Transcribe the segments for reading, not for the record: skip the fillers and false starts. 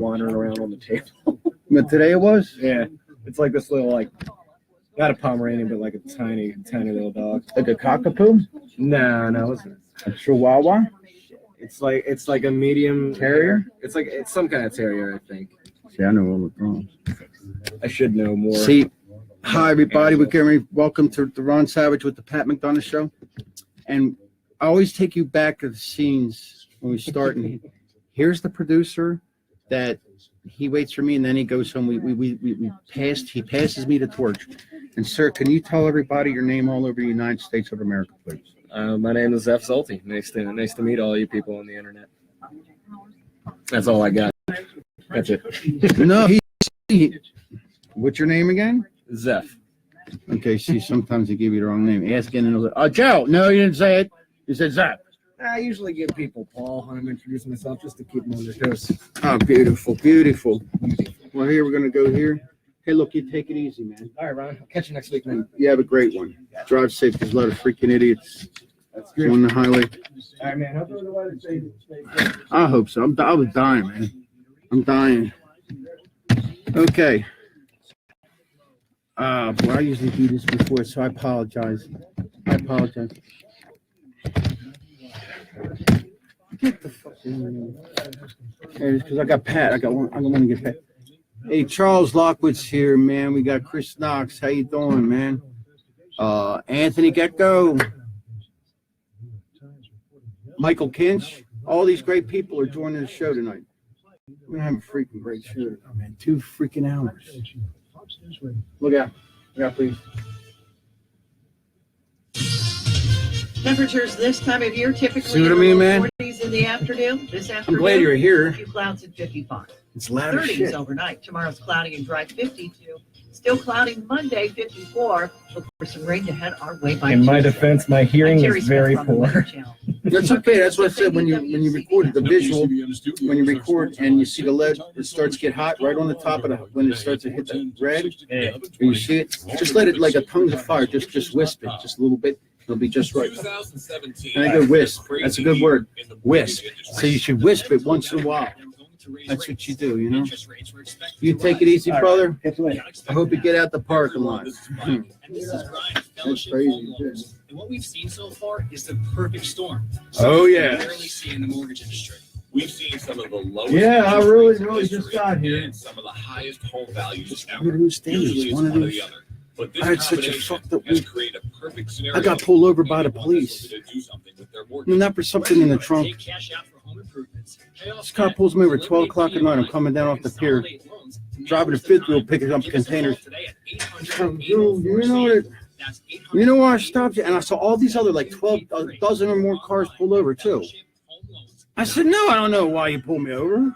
wandering around on the table. But today it was? Yeah. It's like this little, like, not a Pomeranian, but like a tiny, tiny little dog. Like a cockapoo? No. A Chihuahua? It's like a medium Terrier? It's some kind of terrier, I think. See, I know all the dogs. I should know more. See, hi everybody. Welcome to the Ron Savage with the Pat McDonough Show. And I always take you back to the scenes when we start. And here's the producer that he waits for me, and then he goes home. He passes me the torch. And sir, can you tell everybody your name all over the United States of America, please? My name is Zeph Zulte. Nice to meet all you people on the internet. That's all I got. That's it. No, what's your name again? Zeph. Okay, see, sometimes they give you the wrong name. Ask in another. Joe. No, you didn't say it. You said Zeph. I usually give people Paul when I'm introducing myself just to keep them on their toes. Oh, beautiful, beautiful. Well, here we're gonna go here. Hey, look, you take it easy, man. All right, Ron. I'll catch you next week, man. You have a great one. Drive safe. There's a lot of freaking idiots on the highway. All right, man. Hopefully the weather stays. I hope so. I was dying, man. I'm dying. Okay. Well, I usually do this before, so I apologize. Get the fuck in here. Because I got Pat. I want to get Pat. Hey, Charles Lockwood's here, man. We got Chris Knox. How you doing, man? Anthony Gecko. Michael Kinch. All these great people are joining the show tonight. We're going to have a freaking great show, man. 2 freaking hours. Look out. Please. Temperatures this time of year typically See what I mean, man? 40s in the afternoon. This afternoon, I'm glad you're here. A few clouds at 55. It's loud as 30s shit. overnight. Tomorrow's cloudy and dry, 52. Still cloudy Monday, 54. Look for some rain to head our way by In my Tuesday. defense, my hearing is very poor. That's okay. That's what I said when you record the visual. When you record and you see the lead, it starts to get hot right on the top of the when it starts to hit the red. Yeah. And you see it, just let it like a tongue of fire. Just wisp it, just a little bit. It'll be just right. And I go wisp. That's a good word. Wisp. So you should wisp it once in a while. That's what you do, you know. You take it easy, brother. I hope you get out the parking lot. That's crazy. And what we've seen so far is the perfect storm. Oh yeah. Rarely see in the mortgage industry. We've seen some of the lowest. Yeah, I really just got here. And some of the highest home values One ever. of those days, Usually it's one of or those. the other. But this I had such a combination fucked up has week. created a perfect scenario. I got pulled over by the for anyone that's police. looking to do something with their mortgage. No, not for something in the trunk. Take cash out for home improvements. This car pulls me over at 12 o'clock at night. I'm coming down off the pier, driving a fifth wheel, picking up containers. You know why I stopped you? And I saw all these other like 12, a dozen or more cars pulled over too. I said, no, I don't know why you pulled me over.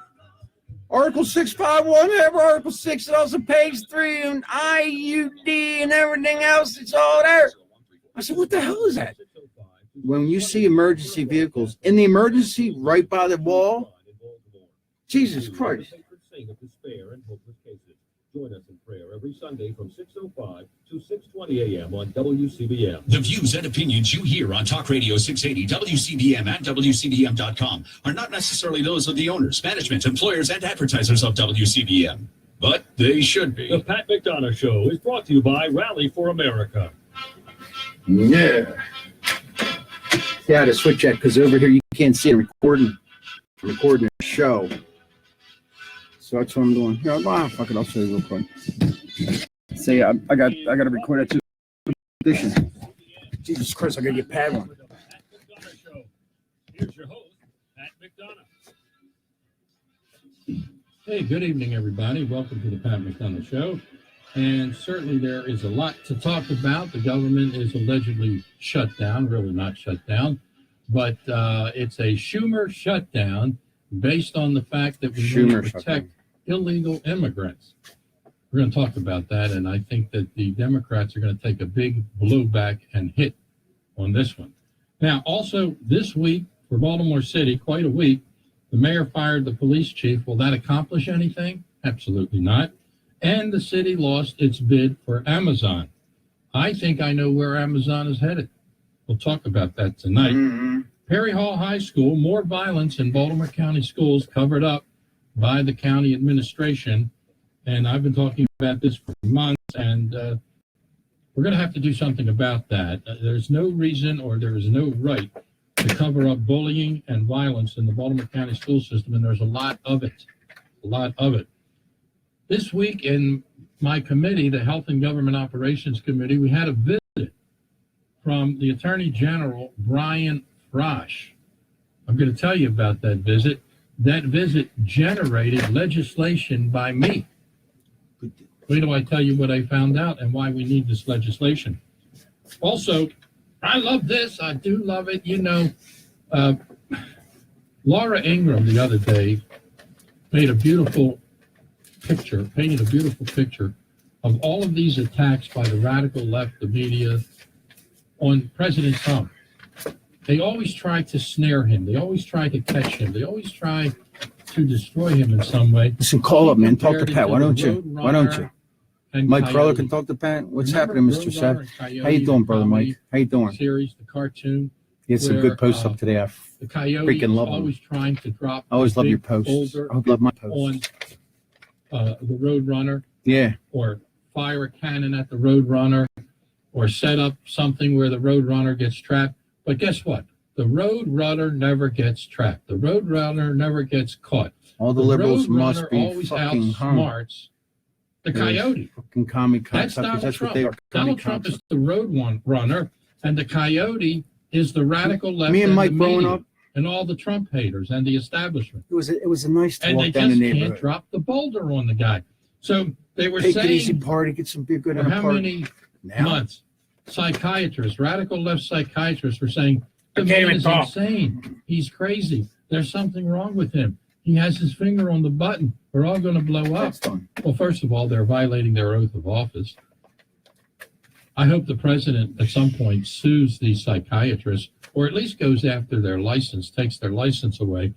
Article 651, Article 6, and also page 3, and IUD and everything else, it's all there. I said, what the hell is that? When you see emergency vehicles in the emergency right by the wall, Jesus Christ. Join us in prayer every Sunday from 6:05 to 6:20 a.m. on WCBM. The views and opinions you hear on Talk Radio 680, WCBM, and WCBM.com are not necessarily those of the owners, management, employers, and advertisers of WCBM. But they should be. The Pat McDonough Show is brought to you by Rally for America. Yeah. Yeah, I had to switch that because over here you can't see it recording a show. So that's what I'm doing. Yeah, fuck it, I'll show you real quick. Say I got to record that too. Edition. Jesus Christ, I gotta get Pat one. Here's your host, Pat McDonough. Hey, good evening, everybody. Welcome to the Pat McDonough Show. And certainly there is a lot to talk about. The government is allegedly shut down, really not shut down, but it's a Schumer shutdown based on the fact that we need to protect illegal immigrants. We're going to talk about that, and I think that the Democrats are going to take a big blowback and hit on this one. Now, also this week for Baltimore City, quite a week, the mayor fired the police chief. Will that accomplish anything? Absolutely not. And the city lost its bid for Amazon. I think I know where Amazon is headed. We'll talk about that tonight. Mm-hmm. Perry Hall High School, more violence in Baltimore County schools covered up by the county administration. And I've been talking about this for months, and we're going to have to do something about that. There's no reason or there is no right to cover up bullying and violence in the Baltimore County school system, and there's a lot of it. A lot of it. This week in my committee, the Health and Government Operations Committee, we had a visit from the Attorney General, Brian Frosh. I'm going to tell you about that visit. That visit generated legislation by me. Wait till I tell you what I found out and why we need this legislation. Also, I love this. I do love it. You know, Laura Ingraham the other day painted a beautiful picture of all of these attacks by the radical left, the media, on President Trump. They always try to snare him. They always try to catch him. They always try to destroy him in some way. Listen, call up, man. Talk to Pat. Why don't you? Why don't you? Mike Preller can talk to Pat. What's happening, Mr. Seth? How you doing, brother Mike? How you doing? Series, the cartoon. You had some good posts up today. I The Coyote freaking love them. always trying to drop. I always love your big posts. boulder I love my posts. on the Roadrunner, Yeah. or fire a cannon at the Roadrunner, or set up something where the Roadrunner gets trapped. But guess what? The Roadrunner never gets trapped. The Roadrunner never gets caught. All the liberals must Roadrunner be always fucking hung. outsmarts the Coyote. Fucking commie That's cocksuckers. Donald That's what Trump. they are. Donald Trump is the Roadrunner, and the Coyote is the radical left. Me and Mike the growing media, up, and all the Trump haters and the establishment. it was a nice to And they walk down the just can't neighborhood. drop the boulder on the guy. So they were Take it easy, saying, party. Get some beer good for in a how party. many Now, months, psychiatrists, radical left psychiatrists were saying, I the can't man even is talk. insane. He's crazy. There's something wrong with him. He has his finger on the button. We're all going to blow up. that's done. Well, first of all, they're violating their oath of office. I hope the president at some point sues these psychiatrists, or at least goes after their license, takes their license away,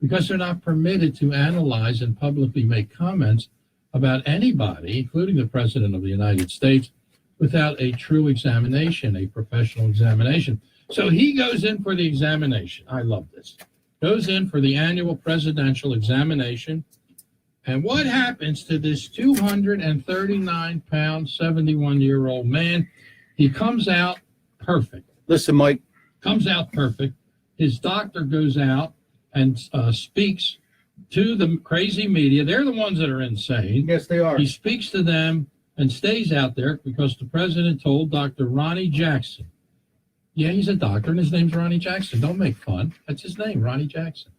because they're not permitted to analyze and publicly make comments about anybody, including the president of the United States, without a true examination, a professional examination. So he goes in for the examination. I love this. Goes in for the annual presidential examination. And what happens to this 239-pound, 71-year-old man? He comes out perfect. Listen, Mike. Comes out perfect. His doctor goes out and speaks to the crazy media. They're the ones that are insane. Yes, they are. He speaks to them and stays out there because the president told Dr. Ronnie Jackson. Yeah, he's a doctor, and his name's Ronnie Jackson. Don't make fun. That's his name, Ronnie Jackson.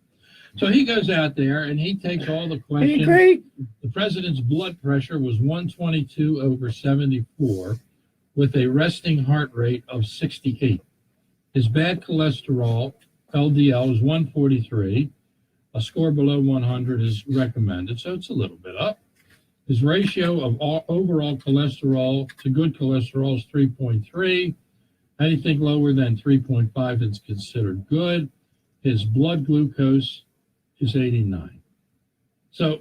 So he goes out there, and he takes all the questions. Great. The president's blood pressure was 122/74 with a resting heart rate of 68. His bad cholesterol, LDL, is 143. A score below 100 is recommended, so it's a little bit up. His ratio of overall cholesterol to good cholesterol is 3.3. Anything lower than 3.5 is considered good. His blood glucose is 89. So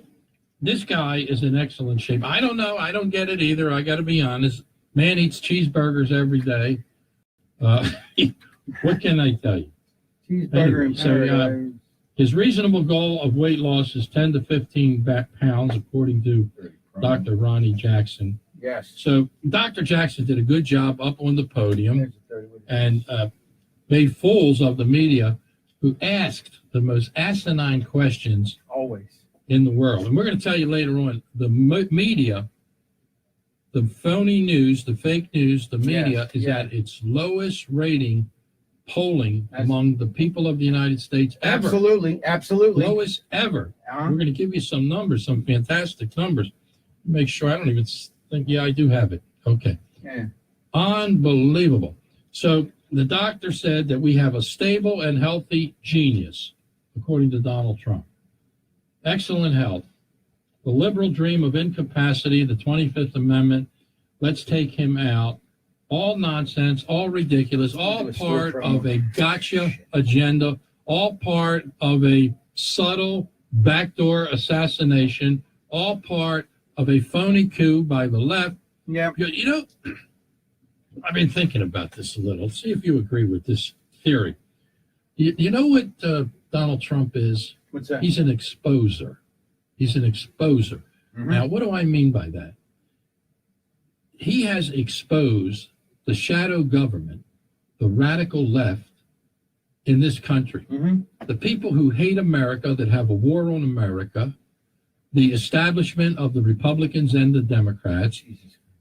this guy is in excellent shape. I don't know. I don't get it either. I got to be honest. Man eats cheeseburgers every day. What can I tell you? Cheeseburger and paradise. His reasonable goal of weight loss is 10 to 15 pounds, according to Dr. Ronnie Jackson. Yes. So Dr. Jackson did a good job up on the podium and made fools of the media who asked the most asinine questions Always. in the world. And we're going to tell you later on, the media, the phony news, the fake news, the media is at its lowest rating polling among the people of the United States ever. Absolutely. Absolutely. Lowest ever. Uh-huh. We're going to give you some numbers, some fantastic numbers. Make sure, I don't even think, yeah, I do have it. Okay. Yeah. Unbelievable. So the doctor said that we have a stable and healthy genius, according to Donald Trump. Excellent health. The liberal dream of incapacity, the 25th Amendment, let's take him out. All nonsense, all ridiculous, all part of a gotcha agenda, all part of a subtle backdoor assassination, all part of a phony coup by the left. Yeah. You know, I've been thinking about this a little. See if you agree with this theory. You know what Donald Trump is? What's that? He's an exposer. He's an exposer. Mhm. Now, what do I mean by that? He has exposed the shadow government, the radical left in this country. Mhm. The people who hate America, that have a war on America, the establishment of the Republicans and the Democrats,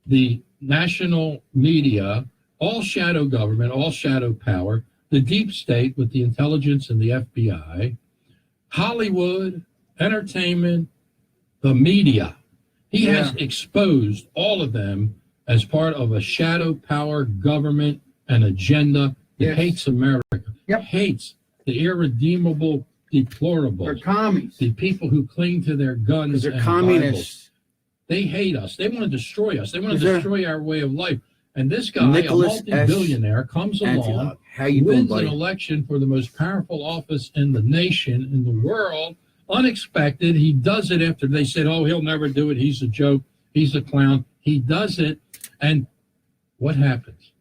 the national media, all shadow government, all shadow power, the deep state with the intelligence and the FBI, Hollywood, entertainment, the media. He has exposed all of them as part of a shadow power government and agenda that hates America, hates the irredeemable, deplorable, They're commies. the people who cling to their guns They're and communists. Bibles. They hate us. They want to destroy us. They want Is to there- destroy our way of life. And this guy, Nicholas a multi-billionaire, comes along, Antilog. How you doing, wins buddy? an election for the most powerful office in the nation, in the world, unexpected. He does it after they said, oh, he'll never do it. He's a joke. He's a clown. He does it. And what happens?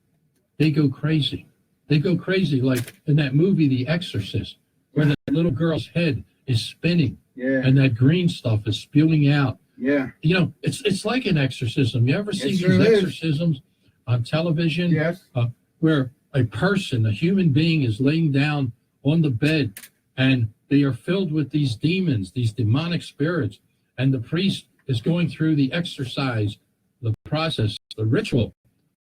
They go crazy. They go crazy like in that movie, The Exorcist, where the little girl's head is spinning Yeah. and that green stuff is spewing out. Yeah. You know, it's like an exorcism. You ever see sure these is. exorcisms on television? Yes. Where a person, a human being, is laying down on the bed and they are filled with these demons, these demonic spirits, and the priest is going through the exercise, the process, the ritual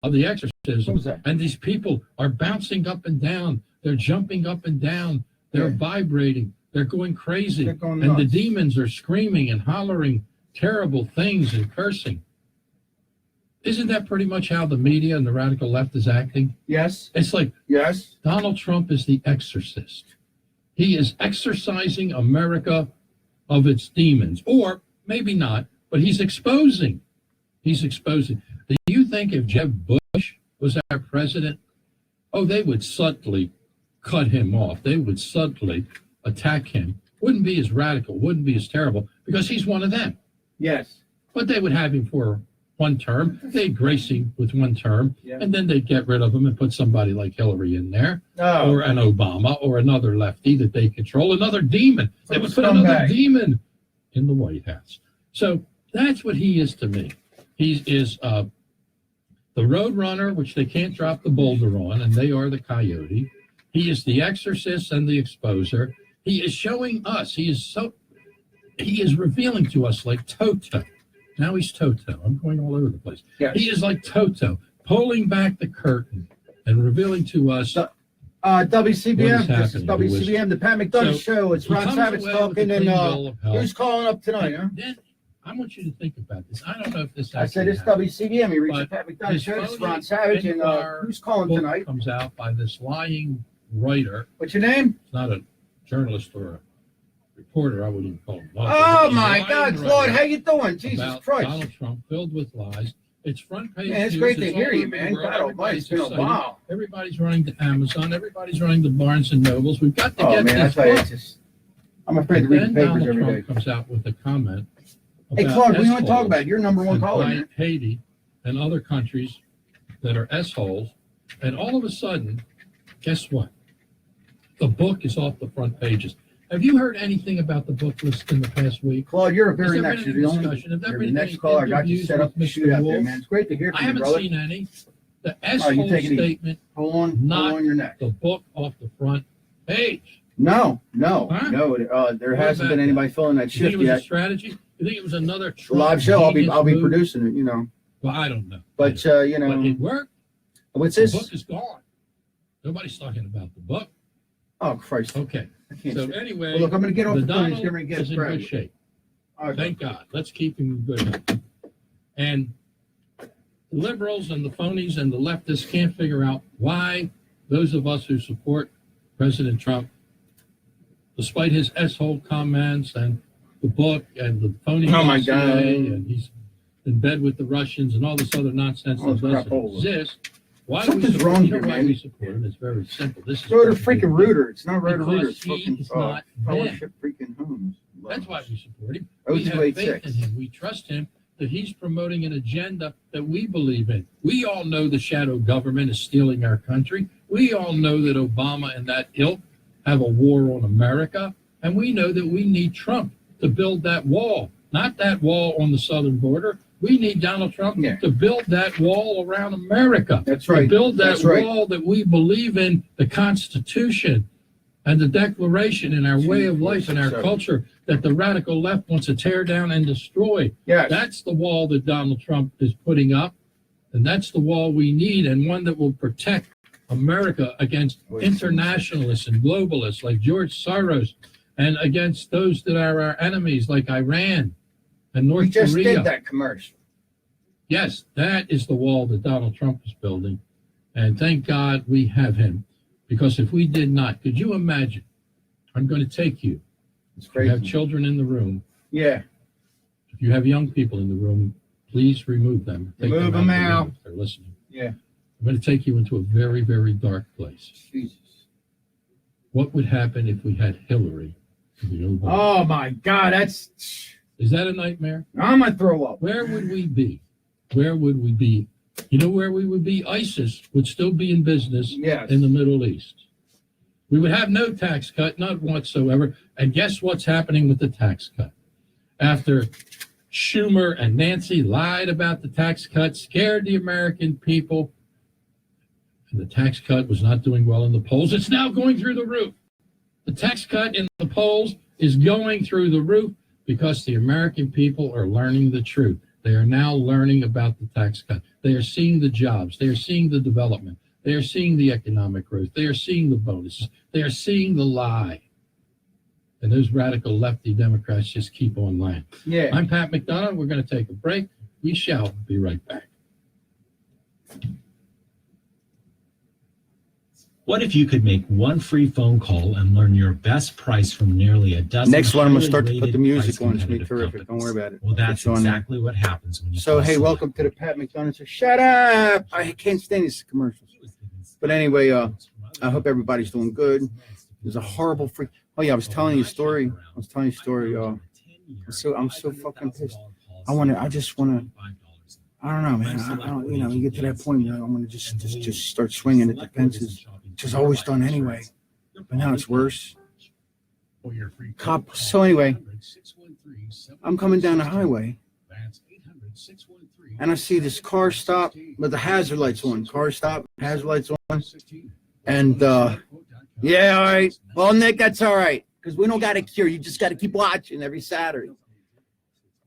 of the exorcism. What was that? And these people are bouncing up and down. They're jumping up and down. They're Yeah. vibrating. They're going crazy. They're going And the nuts. demons are screaming and hollering terrible things and cursing. Isn't that pretty much how the media and the radical left is acting? Yes. It's like Yes. Donald Trump is the exorcist. He is exorcising America of its demons. Or maybe not, but he's exposing. He's exposing. Do you think if Jeb Bush was our president, they would subtly cut him off. They would subtly attack him. Wouldn't be as radical, wouldn't be as terrible, because he's one of them. Yes. But they would have him for one term. They'd grace him with one term, Yeah. and then they'd get rid of him and put somebody like Hillary in there, No. or an Obama, or another lefty that they control, another demon. They would put Scumbag. another demon in the White House. So that's what he is to me. He is the road runner, which they can't drop the boulder on, and they are the coyote. He is the exorcist and the exposer. He is showing us. He is revealing to us like Toto. Now he's Toto. I'm going all over the place. Yes. He is like Toto, pulling back the curtain and revealing to us. WCBM. What is This is happening? WCBM, the Pat McDonough So, Show. It's he Ron comes Savage away with talking, the and clean bill of health. who's calling up tonight? Huh? Then I want you to think about this. I don't know if this. I said actually it's happened. WCBM. You reach the But Pat McDonough his Show. It's phony Ron Savage, and Inquirer who's calling book tonight? comes out by this lying writer. What's your name? It's not a journalist or a reporter. I wouldn't even call him. Oh He's a my lying God, writer Claude, how you doing? Jesus about Christ! Donald Trump, filled with lies. It's front page. Man, it's news. great to It's hear all you, over the man. world. God almighty, it's been a Everybody's excited. while. Everybody's running to Amazon. Everybody's running to Barnes and Nobles. We've got to Oh get man, I this tell you, book. it's just I'm afraid to And read then the papers Donald every Trump day. comes out with a comment. Hey, about Claude, we want to talk S-holes about it. You're number one and caller. man. Haiti and other countries that are S-holes. And all of a sudden, guess what? The book is off the front pages. Have you heard anything about the book list in the past week? Claude, you're a Has very there next. been You're the any only. discussion? Have there You're the been next any caller. I got you interviews set up with to shoot Mr. out there, Wolf? man. It's great to hear I from you, haven't brother. seen any. The you S-hole take it easy. statement, Hold on, not hold on your neck. the book off the front page. No. Huh? There What hasn't about been anybody filling that You think shift it was a yet. strategy? You think it was another The live Trump show. I'll be genius move? producing it. You know, Well, I don't know. but But it worked. what's The this? book is gone. Nobody's talking about the book. Oh Christ! Okay. I can't So see. anyway, Well, look, I'm going to get off the the phone. He's Donald getting ready to get is his in bread. good shape. All right, Thank God. Let's keep him in good health. And the liberals and the phonies and the leftists can't figure out why those of us who support President Trump, despite his S-hole comments and the book and the phony Oh, my dossier, God. and he's in bed with the Russians and all this other nonsense Oh, that crap, doesn't hold on. exist. Why do Something's we support, wrong you know here, why man. we support him? It's very simple. This is Go to perfectly freaking simple. Rooter. It's not Rooter. Because Rooter. It's he fucking is not Fellowship freaking Homes. That's why we support him. Oh, We have 0286. faith in him. We trust him that he's promoting an agenda that we believe in. We all know the shadow government is stealing our country. We all know that Obama and that ilk have a war on America. And we know that we need Trump to build that wall, not that wall on the southern border. We need Donald Trump to build that wall around America. That's right. To build that That's right. wall that we believe in, the Constitution and the Declaration and our way of life and our culture that the radical left wants to tear down and destroy. Yes. That's the wall that Donald Trump is putting up, and that's the wall we need, and one that will protect America against internationalists and globalists like George Soros, and against those that are our enemies like Iran and North We just Korea. did that commercial. Yes, that is the wall that Donald Trump is building. And thank God we have him. Because if we did not, could you imagine? I'm going to take you. It's If you have crazy. children in the room, Yeah. if you have young people in the room, please remove them. Take Remove them of the out. room if they're listening. Yeah. I'm going to take you into a very, very dark place. Jesus. What would happen if we had Hillary in the Oval? Oh my God, that's. Is that a nightmare? I'm gonna throw up. Where would we be? Where would we be? You know where we would be? ISIS would still be in business Yes. in the Middle East. We would have no tax cut, not whatsoever. And guess what's happening with the tax cut? After Schumer and Nancy lied about the tax cut, scared the American people, and the tax cut was not doing well in the polls, it's now going through the roof. The tax cut in the polls is going through the roof because the American people are learning the truth. They are now learning about the tax cut. They are seeing the jobs. They are seeing the development. They are seeing the economic growth. They are seeing the bonuses. They are seeing the lie. And those radical lefty Democrats just keep on lying. Yeah. I'm Pat McDonough. We're going to take a break. We shall be right back. What if you could make one free phone call and learn your best price from nearly a dozen? Next one, I'm gonna highly start to put rated the music price on. It's gonna be competitive terrific. Don't worry about it. Well, that's It's on there. exactly what happens when you. So call hey, Select. welcome to the Pat McDonough Show. Shut up! I can't stand these commercials. But anyway, I hope everybody's doing good. There's a horrible freak. Oh yeah, I was telling you a story. I'm so fucking pissed. I just wanna. I don't know, man. I don't, you get to that point, I want to just start swinging at the fences, which is always done anyway. But now it's worse. Cop. So anyway, I'm coming down the highway, and I see this car stop with the hazard lights on. Car stop, hazard lights on, and yeah, all right. Well, Nick, that's all right because we don't got a cure. You just got to keep watching every Saturday.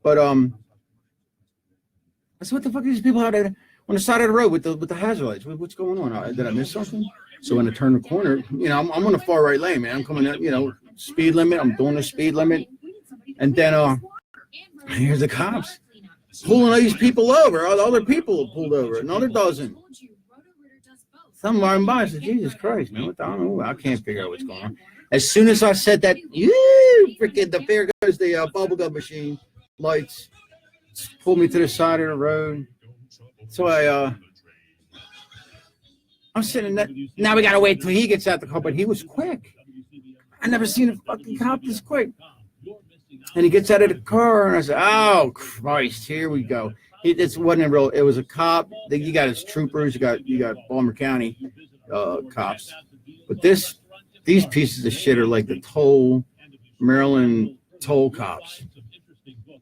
But I said, what the fuck are these people out there on the side of the road with the hazard lights? What's going on? Did I miss something? So when I turn the corner, I'm on the far right lane, man. I'm coming out, speed limit. I'm doing the speed limit. And then I hear the cops pulling all these people over. All the other people pulled over. Another dozen. Some riding by. I said, Jesus Christ, man. I don't know. I can't figure out what's going on. As soon as I said that, there goes the bubblegum machine lights. Pulled me to the side of the road. So I'm sitting there. Now we gotta wait till he gets out the car, but he was quick. I never seen a fucking cop this quick. And he gets out of the car, and I said, "Oh Christ, here we go." It wasn't real. It was a cop. You got his troopers. You got Baltimore County cops. But these pieces of shit are like the Maryland toll cops.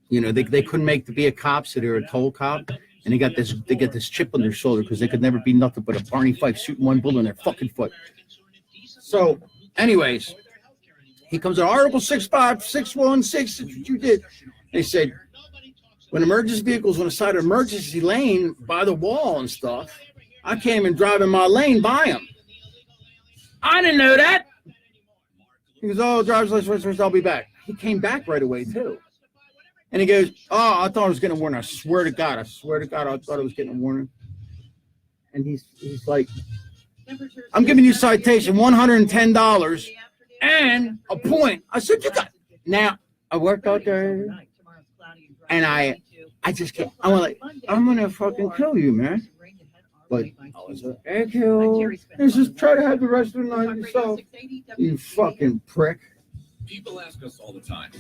They couldn't make to be a cop, so they're a toll cop, and they get this chip on their shoulder because they could never be nothing but a Barney Fife shooting one bullet in their fucking foot. So, anyways, he comes on Article 65616 that you did. They said when emergency vehicles on the side of emergency lane by the wall and stuff, I came and driving my lane by him. I didn't know that. He goes, "Oh, driver's license, I'll be back." He came back right away too. And he goes, "Oh, I thought I was getting a warning. I swear to God, I thought I was getting a warning." And he's like, "I'm giving you citation, $110 and a point." I said, "You got." Now I worked out there, and I just can't. I'm gonna fucking kill you, man. But I was like, "Hey, kill. Let's just try to have the rest of the night yourself, you fucking prick." People ask us all the time,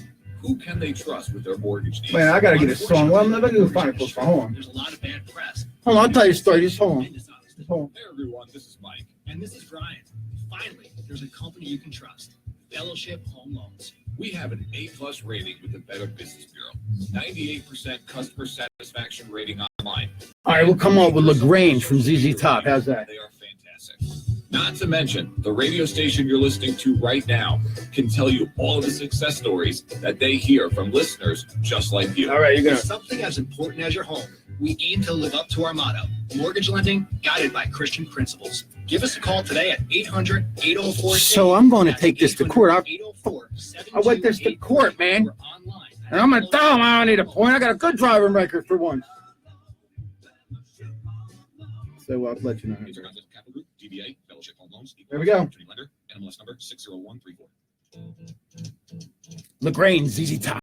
who can they trust with their mortgage needs? Man, I gotta get a song. Well, I'm never gonna find it. Hold on. There's a lot of bad press. Hold on, I'll tell you a story. Just hold on. Hey everyone, this is Mike. And this is Brian. Finally, there's a company you can trust. Fellowship Home Loans. We have an A+ rating with the Better Business Bureau. 98% customer satisfaction rating online. All right, we'll come up with LaGrange from ZZ Top. How's that? They are fantastic. Not to mention, the radio station you're listening to right now can tell you all of the success stories that they hear from listeners just like you. All right, you're gonna. Something as important as your home. We aim to live up to our motto, mortgage lending guided by Christian principles. Give us a call today at 800-804. So I'm going to take this to court. I went this to court, man. And I'm going to tell them I don't need a point. I got a good driving record for once. So I'll let you know. There we go. NMLS number 60134. LaGrange, ZZ Top.